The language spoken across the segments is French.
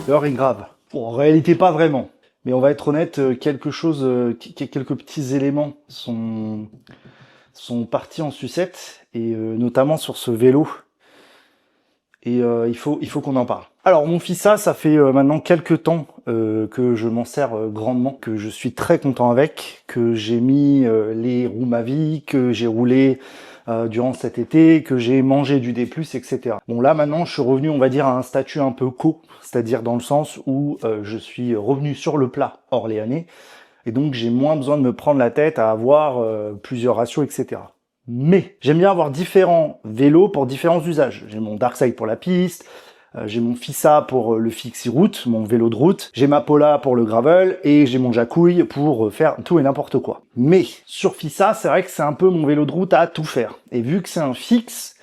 L'heure est grave. Bon, en réalité, pas vraiment. Mais on va être honnête, quelques petits éléments sont partis en sucette, et notamment sur ce vélo. Et il faut qu'on en parle. Alors mon Fissa, ça fait maintenant quelques temps que je m'en sers grandement, que je suis très content avec, que j'ai mis les roues Mavic, que j'ai roulé durant cet été, que j'ai mangé du D+, etc. Bon là maintenant je suis revenu, on va dire, à un statut un peu co, c'est-à-dire dans le sens où je suis revenu sur le plat orléanais, et donc j'ai moins besoin de me prendre la tête à avoir plusieurs ratios, etc. Mais j'aime bien avoir différents vélos pour différents usages. J'ai mon Darkside pour la piste, j'ai mon Fissa pour le fixie route, mon vélo de route, j'ai ma Pola pour le gravel, et j'ai mon Jacouille pour faire tout et n'importe quoi. Mais sur Fissa, c'est vrai que c'est un peu mon vélo de route à tout faire. Et vu que c'est un fixe,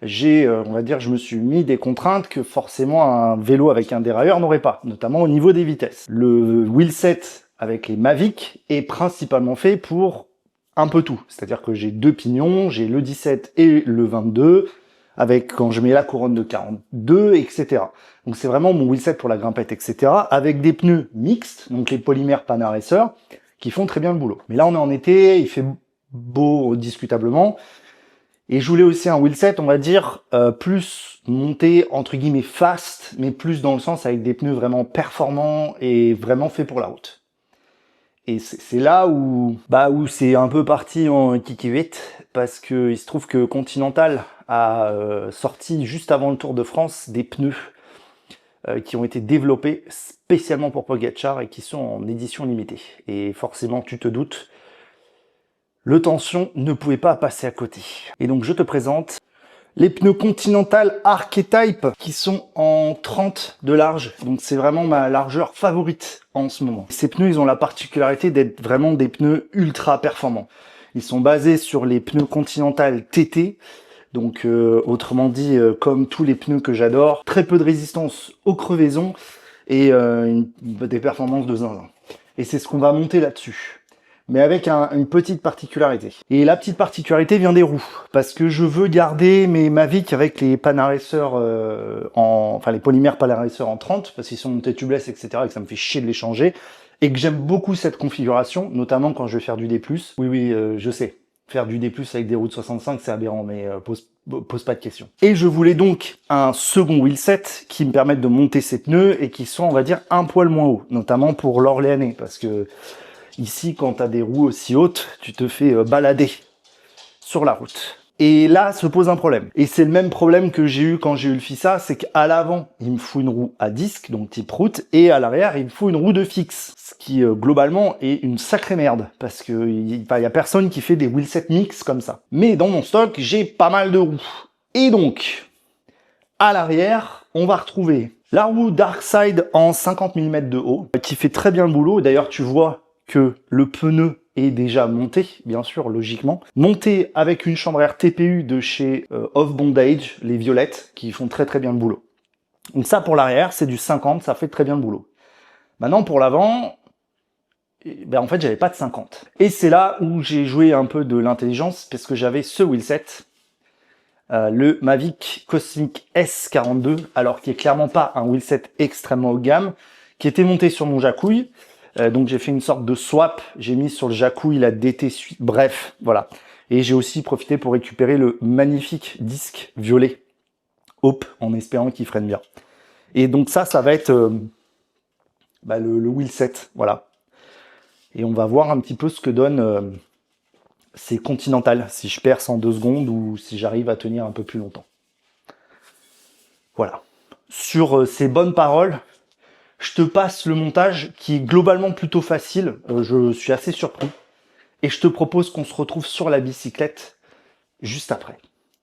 on va dire, je me suis mis des contraintes que forcément un vélo avec un dérailleur n'aurait pas, notamment au niveau des vitesses. Le wheelset avec les Mavic est principalement fait pour un peu tout, c'est-à-dire que j'ai deux pignons, j'ai le 17 et le 22, avec quand je mets la couronne de 42, etc. Donc c'est vraiment mon wheelset pour la grimpette, etc. Avec des pneus mixtes, donc les polymères Panaracer, qui font très bien le boulot. Mais là on est en été, il fait beau discutablement, et je voulais aussi un wheelset, on va dire, plus monté, entre guillemets, fast, mais plus dans le sens avec des pneus vraiment performants et vraiment faits pour la route. Et c'est là où c'est un peu parti en kikivite, parce que il se trouve que Continental a sorti juste avant le Tour de France des pneus qui ont été développés spécialement pour Pogacar et qui sont en édition limitée. Et forcément, tu te doutes, le Tension ne pouvait pas passer à côté. Et donc je te présente les pneus Continental Archetype qui sont en 30 de large. Donc c'est vraiment ma largeur favorite en ce moment. Ces pneus, ils ont la particularité d'être vraiment des pneus ultra performants. Ils sont basés sur les pneus Continental TT. Donc autrement dit, comme tous les pneus que j'adore, très peu de résistance aux crevaisons et des performances de zinzin. Et c'est ce qu'on va monter là-dessus, mais avec une petite particularité. Et la petite particularité vient des roues, parce que je veux garder mes Mavic avec les Panaracer les polymères Panaracer en 30, parce qu'ils sont montés tubeless, etc., et que ça me fait chier de les changer, et que j'aime beaucoup cette configuration, notamment quand je vais faire du D+. Oui, je sais, faire du D+, avec des roues de 65, c'est aberrant, mais pose pas de questions. Et je voulais donc un second wheelset qui me permette de monter ces pneus, et qui sont, on va dire, un poil moins hauts, notamment pour l'Orléanais, parce que ici, quand tu as des roues aussi hautes, tu te fais balader sur la route. Et là, se pose un problème. Et c'est le même problème que j'ai eu quand j'ai eu le Fissa, c'est qu'à l'avant, il me faut une roue à disque, donc type route, et à l'arrière, il me faut une roue de fixe. Ce qui, globalement, est une sacrée merde, parce que y a personne qui fait des wheelsets mix comme ça. Mais dans mon stock, j'ai pas mal de roues. Et donc, à l'arrière, on va retrouver la roue Darkside en 50 mm de haut, qui fait très bien le boulot. D'ailleurs, tu vois que le pneu est déjà monté, bien sûr, logiquement. Monté avec une chambre air TPU de chez Off Bondage, les violettes, qui font très très bien le boulot. Donc ça, pour l'arrière, c'est du 50, ça fait très bien le boulot. Maintenant, pour l'avant, en fait, j'avais pas de 50. Et c'est là où j'ai joué un peu de l'intelligence, parce que j'avais ce wheelset, le Mavic Cosmic S42, alors qui est clairement pas un wheelset extrêmement haut de gamme, qui était monté sur mon Jacouille. Donc j'ai fait une sorte de swap, j'ai mis sur le Jacouille la DT Suite, bref, voilà. Et j'ai aussi profité pour récupérer le magnifique disque violet Hope, en espérant qu'il freine bien. Et donc ça va être le wheelset, voilà. Et on va voir un petit peu ce que donne ces Continental, si je perce en 2 secondes ou si j'arrive à tenir un peu plus longtemps. Voilà. Sur ces bonnes paroles, je te passe le montage qui est globalement plutôt facile, je suis assez surpris. Et je te propose qu'on se retrouve sur la bicyclette juste après,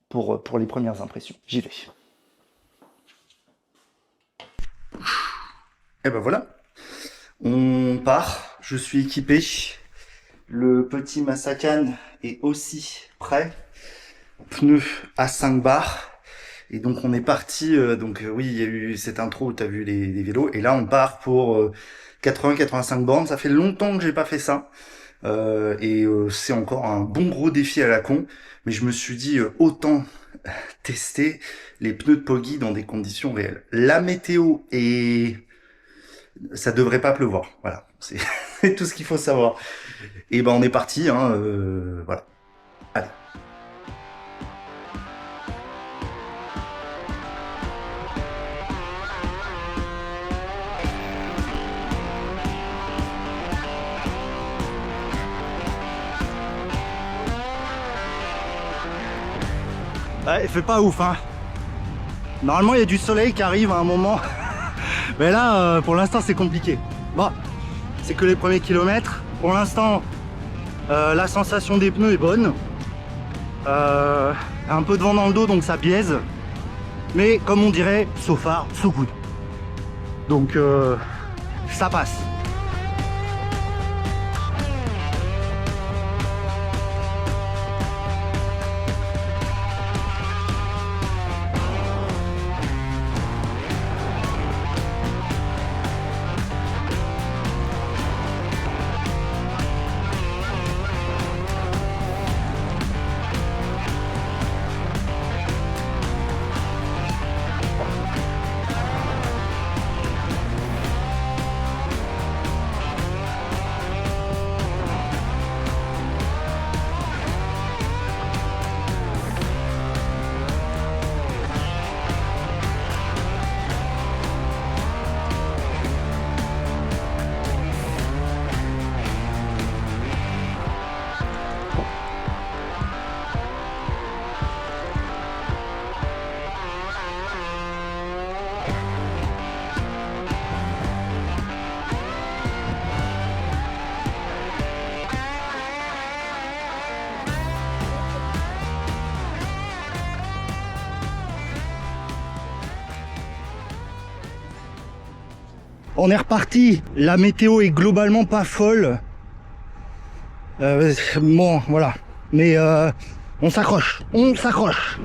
pour les premières impressions. J'y vais. Et ben voilà, on part, je suis équipé. Le petit Masakan est aussi prêt. Pneus à 5 bars. Et donc on est parti, oui, il y a eu cette intro où tu as vu les vélos, et là on part pour 80-85 bornes. Ça fait longtemps que j'ai pas fait ça, C'est encore un bon gros défi à la con, mais je me suis dit autant tester les pneus de Poggy dans des conditions réelles. La météo et ça devrait pas pleuvoir, voilà, c'est c'est tout ce qu'il faut savoir. Et ben on est parti, hein, voilà. Allez. Ouais, il fait pas ouf, hein. Normalement, il y a du soleil qui arrive à un moment. Mais là, pour l'instant, c'est compliqué. Bon, c'est que les premiers kilomètres. Pour l'instant, la sensation des pneus est bonne. Un peu de vent dans le dos, donc ça biaise. Mais comme on dirait, so far, so good. Donc, ça passe. On est reparti, la météo est globalement pas folle. Bon, voilà. Mais on s'accroche, on s'accroche.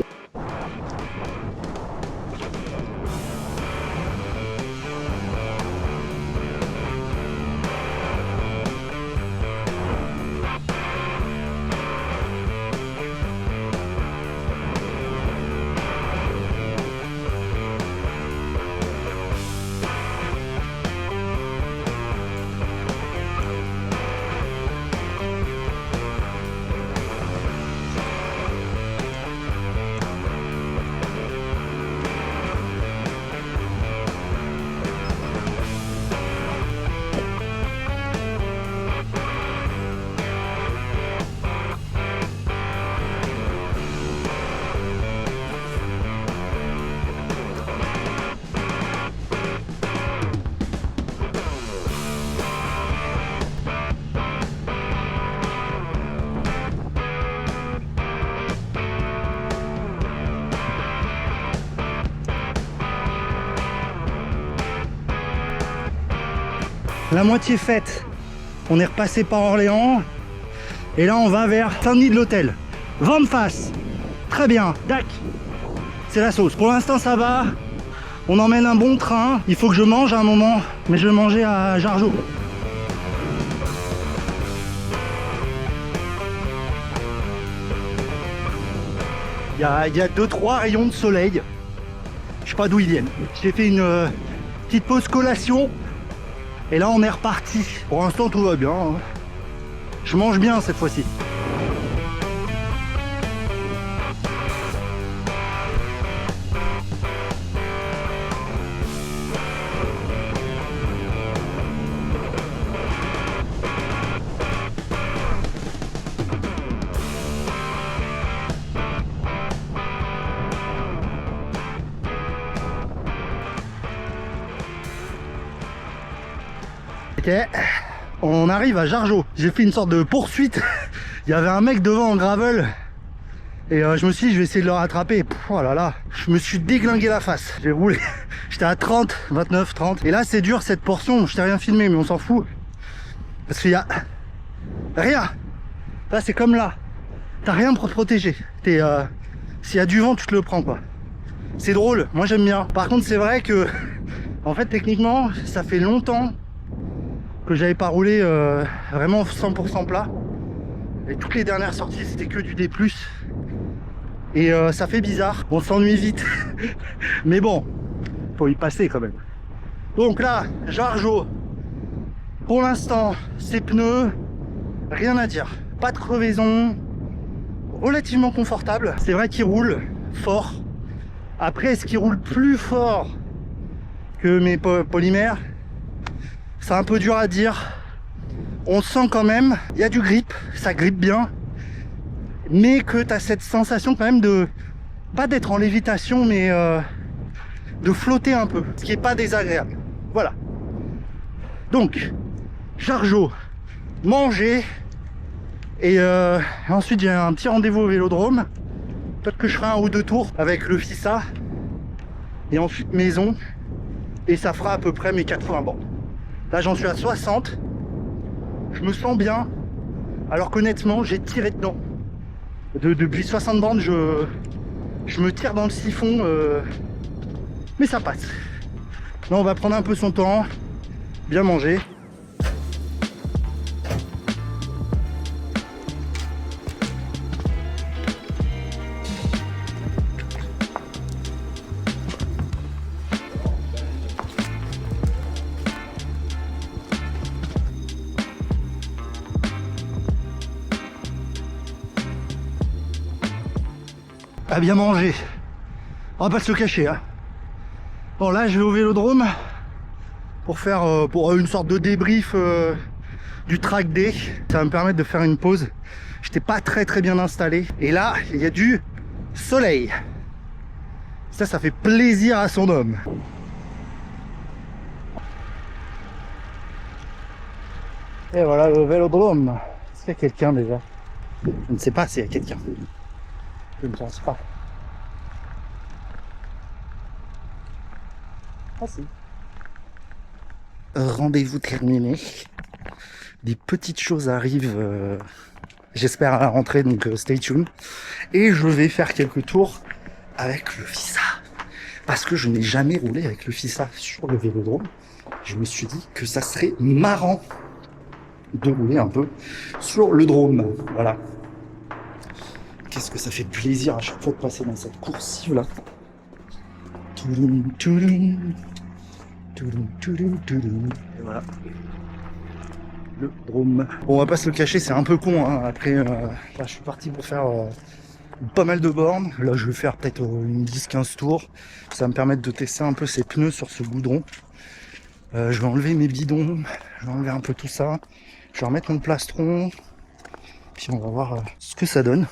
La moitié faite, on est repassé par Orléans et là on va vers Saint-Denis de l'Hôtel. Vent de face, très bien, dac, c'est la sauce. Pour l'instant ça va, on emmène un bon train, il faut que je mange à un moment, mais je vais manger à Jargeau. Il y a 2-3 rayons de soleil, je sais pas d'où ils viennent. J'ai fait une petite pause collation. Et là on est reparti. Pour l'instant tout va bien, hein. Je mange bien cette fois-ci. Ok, on arrive à Jargeau. J'ai fait une sorte de poursuite. Il y avait un mec devant en gravel. Et je me suis dit, je vais essayer de le rattraper. Pff, oh là là, je me suis déglingué la face. J'ai roulé. J'étais à 30, 29, 30. Et là, c'est dur cette portion. Je t'ai rien filmé, mais on s'en fout. Parce qu'il y a rien. Là, c'est comme là. T'as rien pour te protéger. S'il y a du vent, tu te le prends, quoi. C'est drôle. Moi, j'aime bien. Par contre, c'est vrai que, en fait, techniquement, ça fait longtemps que j'avais pas roulé vraiment 100% plat. Et toutes les dernières sorties c'était que du D+. Et ça fait bizarre, on s'ennuie vite. Mais bon, faut y passer quand même. Donc là, Jargeau, pour l'instant, ses pneus, rien à dire. Pas de crevaison, relativement confortable. C'est vrai qu'il roule fort. Après, est-ce qu'il roule plus fort que mes polymères? C'est un peu dur à dire. On sent quand même, il y a du grip, ça grippe bien. Mais que tu as cette sensation quand même de, pas d'être en lévitation, mais de flotter un peu. Ce qui est pas désagréable. Voilà. Donc, Jargeau, manger. Et ensuite, j'ai un petit rendez-vous au Vélodrome. Peut-être que je ferai un ou deux tours avec le FISA. Et ensuite, maison. Et ça fera à peu près mes 80 bornes. Là, j'en suis à 60. Je me sens bien. Alors qu'honnêtement, j'ai tiré dedans. Depuis 60 bornes, je me tire dans le siphon. Mais ça passe. Là, on va prendre un peu son temps. Bien manger. À bien manger. On va pas se le cacher, hein. Bon, là je vais au Vélodrome pour faire pour une sorte de débrief du track day. Ça va me permettre de faire une pause. J'étais pas très bien installé. Et là, il y a du soleil. Ça fait plaisir à son homme. Et voilà le Vélodrome. Est-ce qu'il y a quelqu'un déjà? Je ne sais pas s'il y a quelqu'un. Je ne pense pas. Ah si. Rendez-vous terminé. Des petites choses arrivent, j'espère à la rentrée, donc stay tuned. Et je vais faire quelques tours avec le FISA. Parce que je n'ai jamais roulé avec le FISA sur le Vélodrome. Je me suis dit que ça serait marrant de rouler un peu sur le drone. Voilà. Qu'est-ce que ça fait plaisir à chaque fois de passer dans cette coursive là. Toudoum, toudoum. Toudoum, toudoum, toudoum. Et voilà. Le drone. Bon, on va pas se le cacher, c'est un peu con, hein. Après, là, je suis parti pour faire pas mal de bornes. Là, je vais faire peut-être une 10-15 tours. Ça va me permettre de tester un peu ces pneus sur ce goudron. Je vais enlever mes bidons. Je vais enlever un peu tout ça. Je vais remettre mon plastron. Puis on va voir ce que ça donne.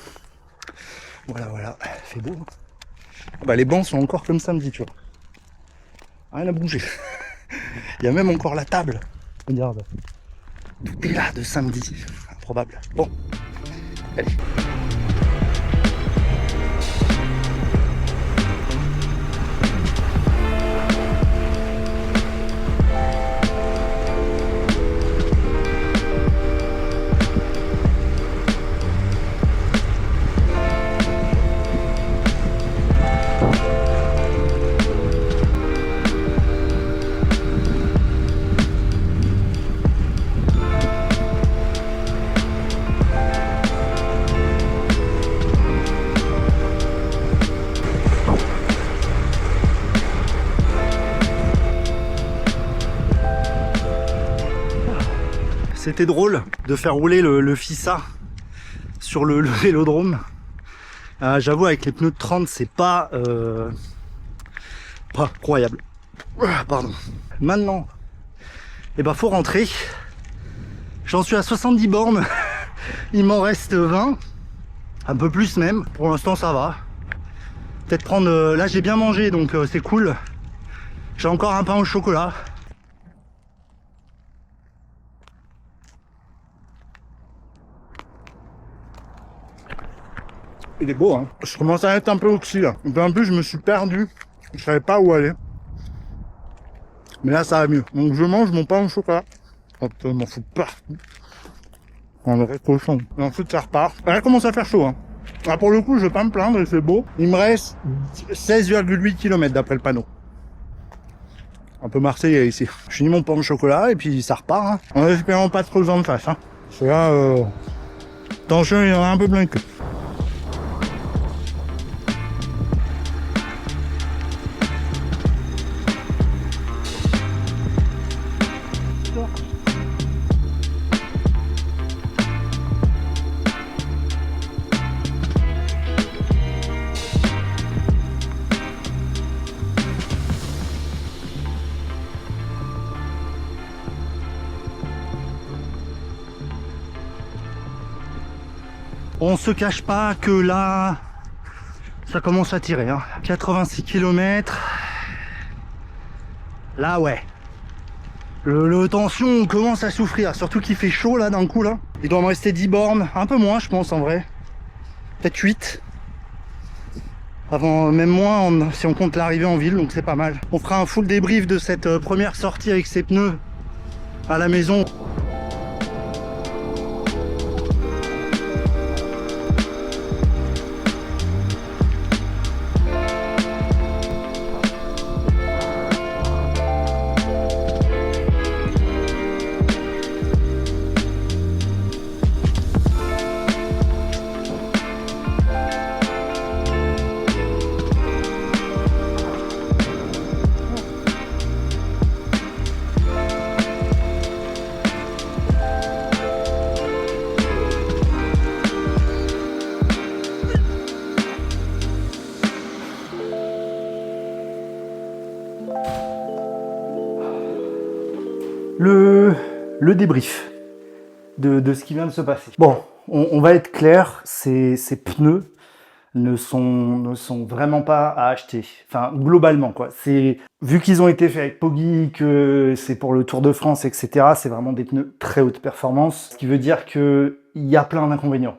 Voilà, fait beau. Bah, les bancs sont encore comme samedi, tu vois. Rien à bouger. Il y a même encore la table. Regarde. Tout est là de samedi. Improbable. Bon. Allez. C'était drôle de faire rouler le FISA sur le Vélodrome. J'avoue, avec les pneus de 30, c'est pas incroyable. Pardon. Maintenant, faut rentrer. J'en suis à 70 bornes. Il m'en reste 20. Un peu plus même. Pour l'instant, ça va. Peut-être prendre... là, j'ai bien mangé, donc c'est cool. J'ai encore un pain au chocolat. Il est beau, hein. Je commence à être un peu oxy là. En plus, je me suis perdu. Je savais pas où aller. Mais là, ça va mieux. Donc, je mange mon pain au chocolat. Hop, je m'en fous partout. On aurait cochon. Et ensuite, ça repart. Là, il commence à faire chaud, hein. Ah, pour le coup, je vais pas me plaindre, il fait beau. Il me reste 16,8 km d'après le panneau. Un peu marseillais ici. Je finis mon pain au chocolat et puis ça repart. Hein. En espérant pas trop le vent de face. Hein. Parce que là, attention, il y en a un peu plein que. On se cache pas que là, ça commence à tirer. Hein. 86 km. Là, ouais. Le tension commence à souffrir. Surtout qu'il fait chaud là d'un coup là. Il doit me rester 10 bornes. Un peu moins, je pense en vrai. Peut-être 8. Avant, même moins si on compte l'arrivée en ville. Donc c'est pas mal. On fera un full débrief de cette première sortie avec ses pneus à la maison. Le débrief de ce qui vient de se passer. Bon, on va être clair, ces pneus ne sont vraiment pas à acheter. Enfin, globalement, quoi. Vu qu'ils ont été faits avec Poggi, que c'est pour le Tour de France, etc., c'est vraiment des pneus très haute performance. Ce qui veut dire qu'il y a plein d'inconvénients.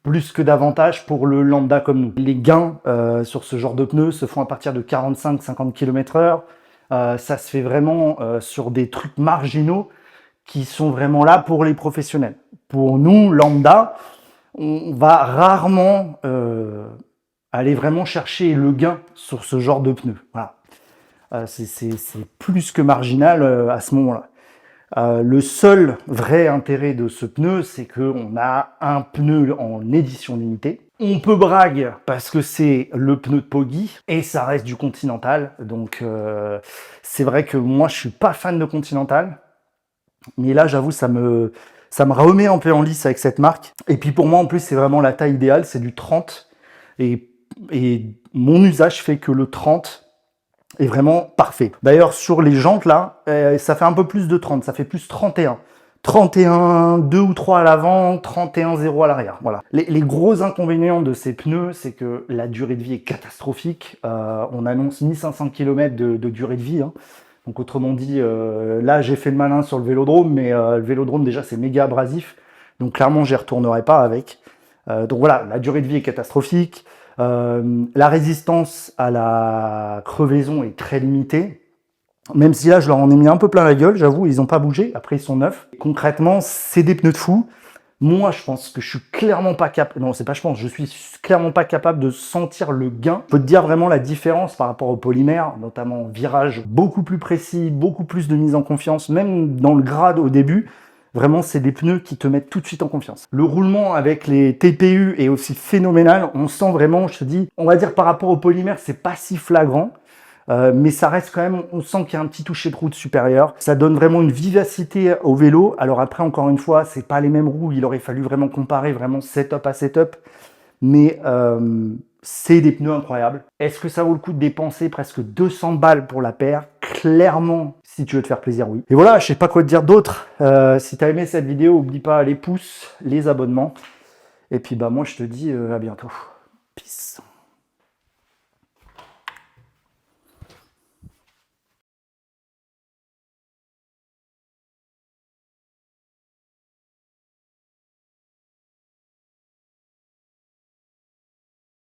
Plus que d'avantages pour le lambda comme nous. Les gains sur ce genre de pneus se font à partir de 45-50 km/h. Ça se fait vraiment sur des trucs marginaux qui sont vraiment là pour les professionnels. Pour nous, lambda, on va rarement aller vraiment chercher le gain sur ce genre de pneus. Voilà. C'est plus que marginal à ce moment-là. Le seul vrai intérêt de ce pneu, c'est qu'on a un pneu en édition limitée. On peut brague parce que c'est le pneu de Poggi et ça reste du Continental. Donc c'est vrai que moi je suis pas fan de Continental. Mais là j'avoue ça me remet un peu en lice avec cette marque. Et puis pour moi en plus c'est vraiment la taille idéale, c'est du 30. Et mon usage fait que le 30 est vraiment parfait. D'ailleurs sur les jantes là, ça fait un peu plus de 30, ça fait plus 31. 31, 2 ou 3 à l'avant, 31, 0 à l'arrière. Voilà. Les gros inconvénients de ces pneus, c'est que la durée de vie est catastrophique. On annonce 1500 km de durée de vie. Hein. Donc autrement dit, là j'ai fait le malin sur le vélodrome, mais le vélodrome déjà c'est méga abrasif. Donc clairement j'y retournerai pas avec. Donc voilà, la durée de vie est catastrophique. La résistance à la crevaison est très limitée. Même si là, je leur en ai mis un peu plein la gueule, j'avoue, ils n'ont pas bougé. Après, ils sont neufs. Concrètement, c'est des pneus de fou. Moi, je pense que je suis clairement pas capable... Non, c'est pas je pense, je suis clairement pas capable de sentir le gain. Je peux te dire vraiment la différence par rapport au polymère, notamment virage beaucoup plus précis, beaucoup plus de mise en confiance, même dans le grade au début. Vraiment, c'est des pneus qui te mettent tout de suite en confiance. Le roulement avec les TPU est aussi phénoménal. On sent vraiment, je te dis, on va dire par rapport au polymère, c'est pas si flagrant. Mais ça reste quand même, on sent qu'il y a un petit toucher de route supérieur. Ça donne vraiment une vivacité au vélo. Alors après, encore une fois, c'est pas les mêmes roues. Il aurait fallu vraiment comparer vraiment setup à setup. Mais c'est des pneus incroyables. Est-ce que ça vaut le coup de dépenser presque 200 balles pour la paire? Clairement, si tu veux te faire plaisir, oui. Et voilà, je sais pas quoi te dire d'autre. Si tu as aimé cette vidéo, n'oublie pas les pouces, les abonnements. Et puis bah moi, je te dis à bientôt. Peace.